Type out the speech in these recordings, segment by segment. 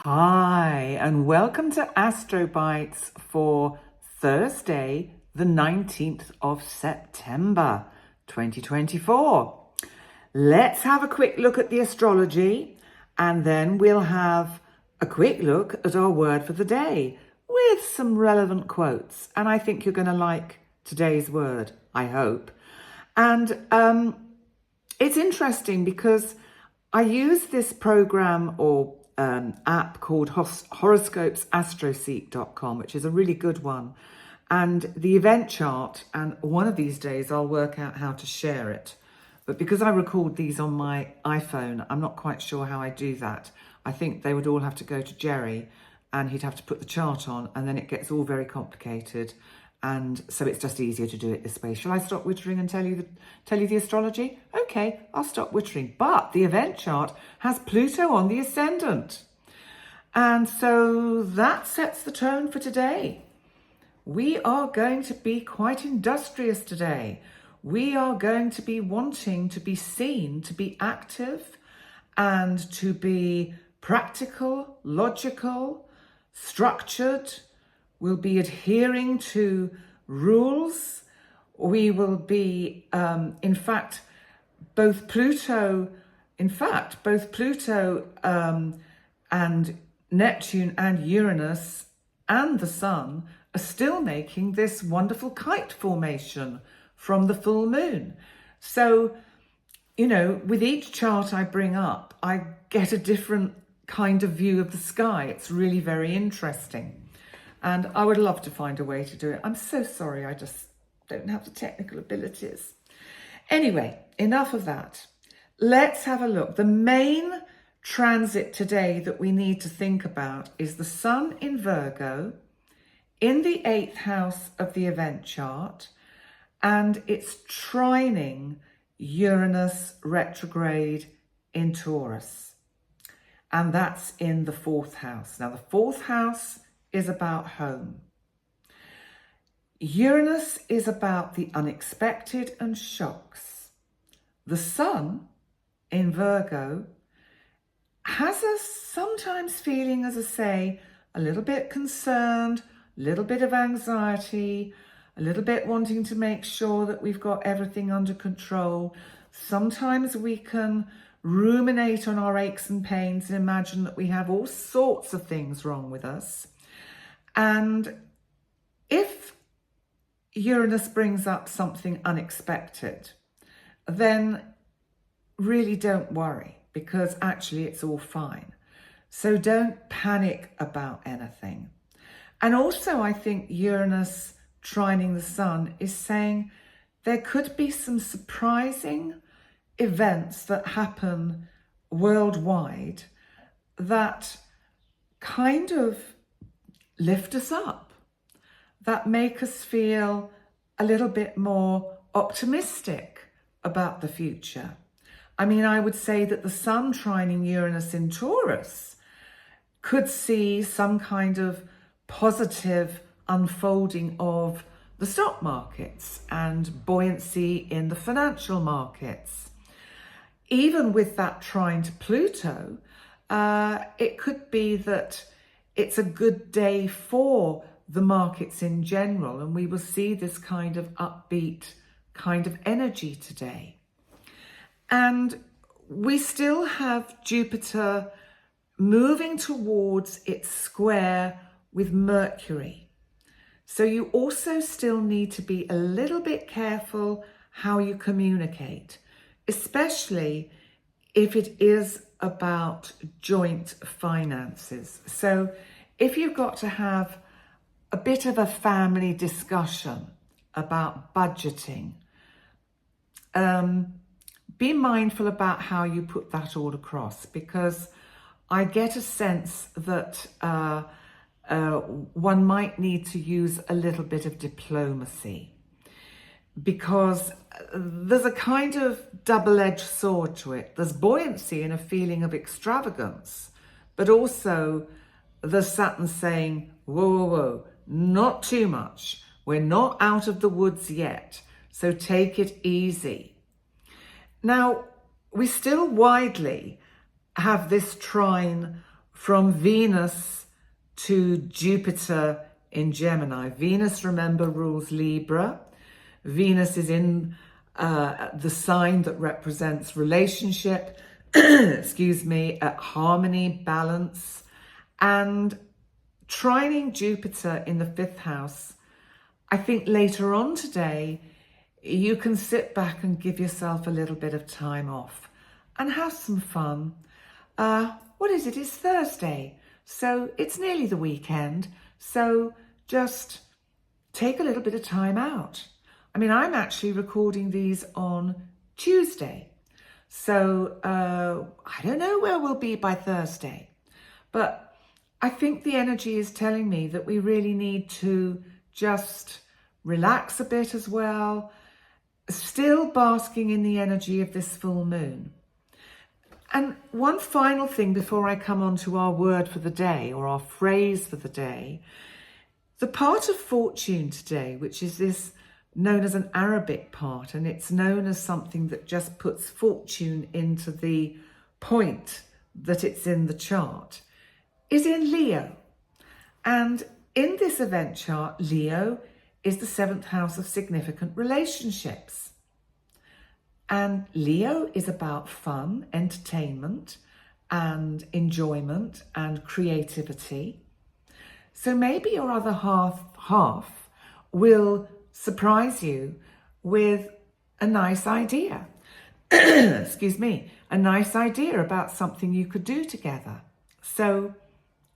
Hi, and welcome to Astro Bites for Thursday, the 19th of September, 2024. Let's have a quick look at the astrology, and then we'll have a quick look at our word for the day with some relevant quotes. And I think you're going to like today's word, I hope. And it's interesting because I use this program or app called horoscopesastrosec.com, which is a really good one, and the event chart, and one of these days I'll work out how to share it, but because I record these on my iPhone, I'm not quite sure how I do that. I think they would all have to go to Jerry and he'd have to put the chart on, and then it gets all very complicated, and so it's just easier to do it this way. Shall I stop wittering and tell you the astrology? Okay, I'll stop wittering. But the event chart has Pluto on the ascendant. And so that sets the tone for today. We are going to be quite industrious today. We are going to be wanting to be seen, to be active, and to be practical, logical, structured. We'll be adhering to rules. We will be, in fact, both Pluto and Neptune and Uranus and the Sun are still making this wonderful kite formation from the full moon. So, with each chart I bring up, I get a different kind of view of the sky. It's really very interesting. And I would love to find a way to do it. I'm so sorry, I just don't have the technical abilities. Anyway, enough of that. Let's have a look. The main transit today that we need to think about is the Sun in Virgo, in the 8th house of the event chart, and it's trining Uranus retrograde in Taurus. And that's in the 4th house. Now, the 4th house is about home. Uranus is about the unexpected and shocks. The Sun in Virgo has us sometimes feeling, as I say, a little bit concerned, a little bit of anxiety, a little bit wanting to make sure that we've got everything under control. Sometimes we can ruminate on our aches and pains and imagine that we have all sorts of things wrong with us. And if Uranus brings up something unexpected, then really don't worry, because actually it's all fine. So don't panic about anything. And also, I think Uranus trining the Sun is saying there could be some surprising events that happen worldwide that kind of lift us up, that make us feel a little bit more optimistic about the future. I mean, I would say that the Sun trining Uranus in Taurus could see some kind of positive unfolding of the stock markets and buoyancy in the financial markets. Even with that trine to Pluto, it could be that it's a good day for the markets in general, and we will see this kind of upbeat kind of energy today. And we still have Jupiter moving towards its square with Mercury. So you also still need to be a little bit careful how you communicate, especially if it is about joint finances. So if you've got to have a bit of a family discussion about budgeting, be mindful about how you put that all across, because I get a sense that one might need to use a little bit of diplomacy, because there's a kind of double-edged sword to it. There's buoyancy and a feeling of extravagance, but also there's Saturn saying, whoa, whoa, whoa, not too much. We're not out of the woods yet, so take it easy. Now, we still widely have this trine from Venus to Jupiter in Gemini. Venus, remember, rules Libra. Venus is in the sign that represents relationship, excuse me, harmony, balance, and trining Jupiter in the 5th house. I think later on today, you can sit back and give yourself a little bit of time off and have some fun. What is it? It's Thursday, so it's nearly the weekend. So just take a little bit of time out. I mean, I'm actually recording these on Tuesday. So I don't know where we'll be by Thursday, but I think the energy is telling me that we really need to just relax a bit as well, still basking in the energy of this full moon. And one final thing before I come on to our word for the day or our phrase for the day, the part of fortune today, which is this known as an Arabic part, and it's known as something that just puts fortune into the point that it's in the chart, is in Leo. And in this event chart, Leo is the 7th house of significant relationships. And Leo is about fun, entertainment, and enjoyment and creativity. So maybe your other half will surprise you with a nice idea. Excuse me, a nice idea about something you could do together. So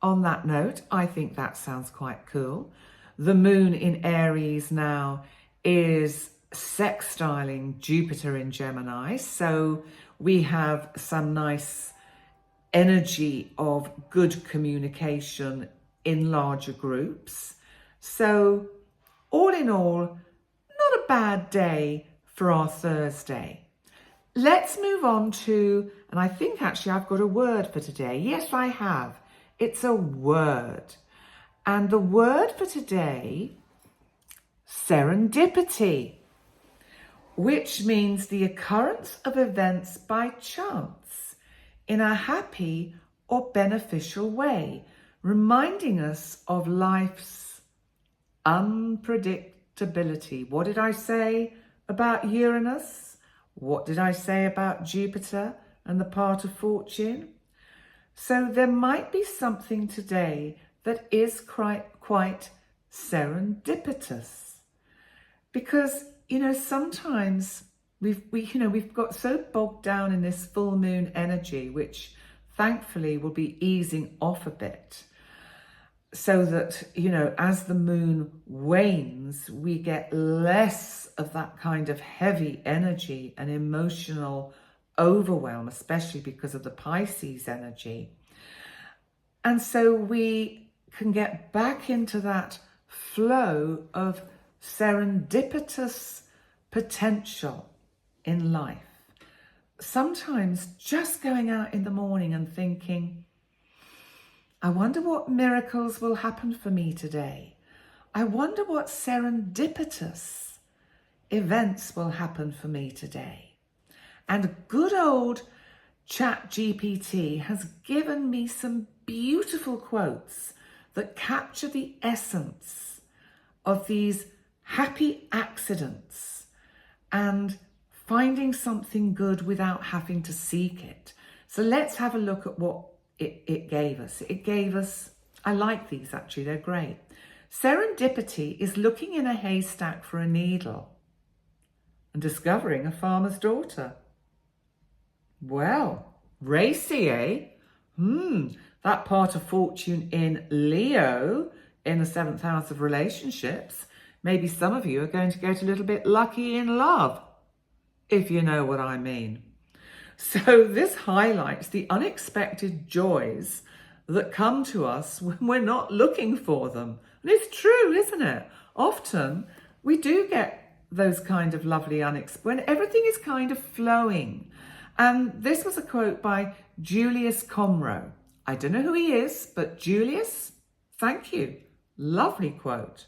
on that note, I think that sounds quite cool. The moon in Aries now is sextiling Jupiter in Gemini. So we have some nice energy of good communication in larger groups. So all in all, not a bad day for our Thursday. Let's move on to, and I think actually I've got a word for today. Yes, I have. It's a word. And the word for today, serendipity, which means the occurrence of events by chance in a happy or beneficial way, reminding us of life's unpredictability. What did I say about Uranus? What did I say about Jupiter and the part of fortune? So there might be something today that is quite serendipitous, because sometimes we've got so bogged down in this full moon energy, which thankfully will be easing off a bit, so that as the moon wanes, we get less of that kind of heavy energy and emotional overwhelm, especially because of the Pisces energy. And so we can get back into that flow of serendipitous potential in life. Sometimes just going out in the morning and thinking, I wonder what miracles will happen for me today. I wonder what serendipitous events will happen for me today. And good old ChatGPT has given me some beautiful quotes that capture the essence of these happy accidents and finding something good without having to seek it. So let's have a look at what it gave us. It gave us, I like these actually, they're great. Serendipity is looking in a haystack for a needle and discovering a farmer's daughter. Well, racy, eh? That part of fortune in Leo in the 7th house of relationships. Maybe some of you are going to get a little bit lucky in love, if you know what I mean. So this highlights the unexpected joys that come to us when we're not looking for them. And it's true, isn't it? Often we do get those kind of lovely when everything is kind of flowing. And this was a quote by Julius Comroe. I don't know who he is, but Julius, thank you. Lovely quote.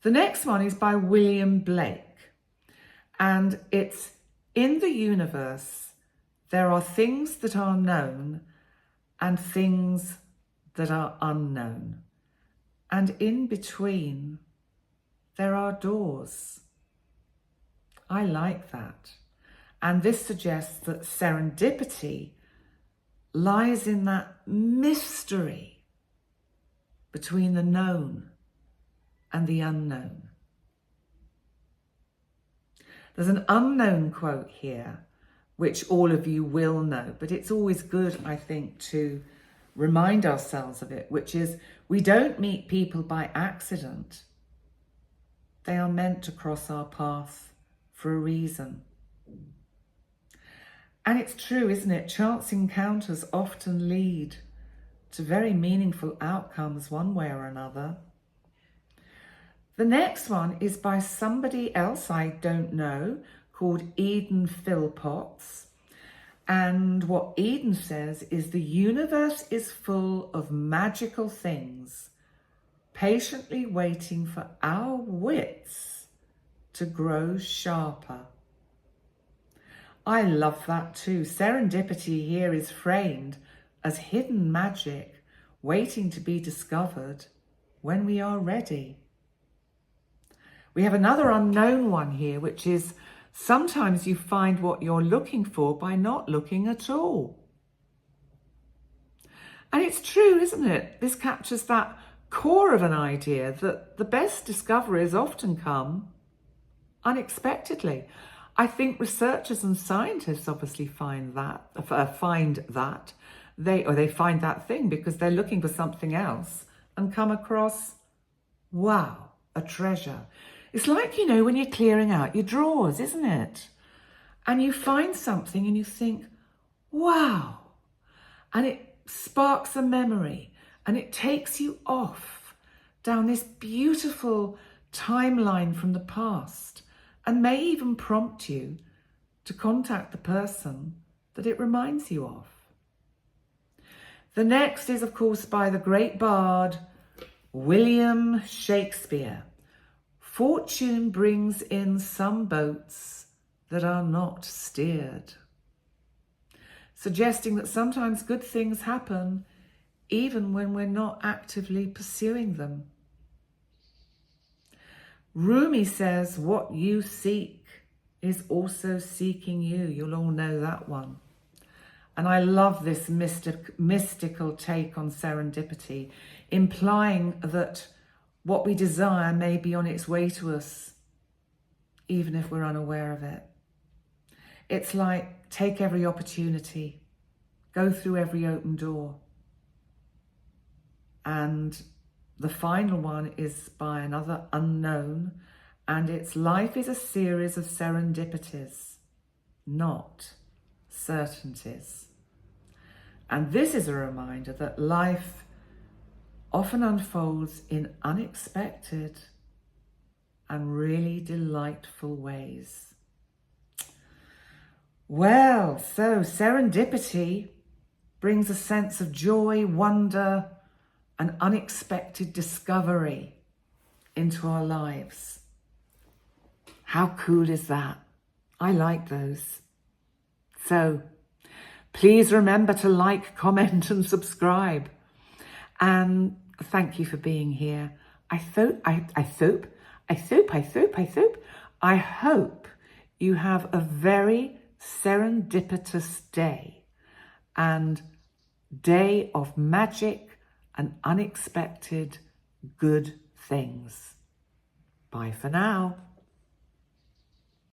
The next one is by William Blake. And it's, in the universe, there are things that are known and things that are unknown. And in between, there are doors. I like that. And this suggests that serendipity lies in that mystery between the known and the unknown. There's an unknown quote here, which all of you will know, but it's always good, I think, to remind ourselves of it, which is, we don't meet people by accident. They are meant to cross our path for a reason. And it's true, isn't it? Chance encounters often lead to very meaningful outcomes one way or another. The next one is by somebody else I don't know, called Eden Philpotts. And what Eden says is, the universe is full of magical things, patiently waiting for our wits to grow sharper. I love that too. Serendipity here is framed as hidden magic waiting to be discovered when we are ready. We have another unknown one here, which is, sometimes you find what you're looking for by not looking at all. And it's true, isn't it? This captures that core of an idea that the best discoveries often come unexpectedly. I think researchers and scientists obviously find that. They find that thing because they're looking for something else and come across, wow, a treasure. It's like, when you're clearing out your drawers, isn't it? And you find something and you think, wow. And it sparks a memory and it takes you off down this beautiful timeline from the past, and may even prompt you to contact the person that it reminds you of. The next is, of course, by the great bard, William Shakespeare. Fortune brings in some boats that are not steered. Suggesting that sometimes good things happen even when we're not actively pursuing them. Rumi says, what you seek is also seeking you. You'll all know that one. And I love this mystical take on serendipity, implying that what we desire may be on its way to us, even if we're unaware of it. It's like, take every opportunity, go through every open door. And the final one is by another unknown, and it's, life is a series of serendipities, not certainties. And this is a reminder that life often unfolds in unexpected and really delightful ways. Well, so serendipity brings a sense of joy, wonder, and unexpected discovery into our lives. How cool is that? I like those. So please remember to like, comment, and subscribe. And thank you for being here. I hope you have a very serendipitous day, and day of magic and unexpected good things. Bye for now.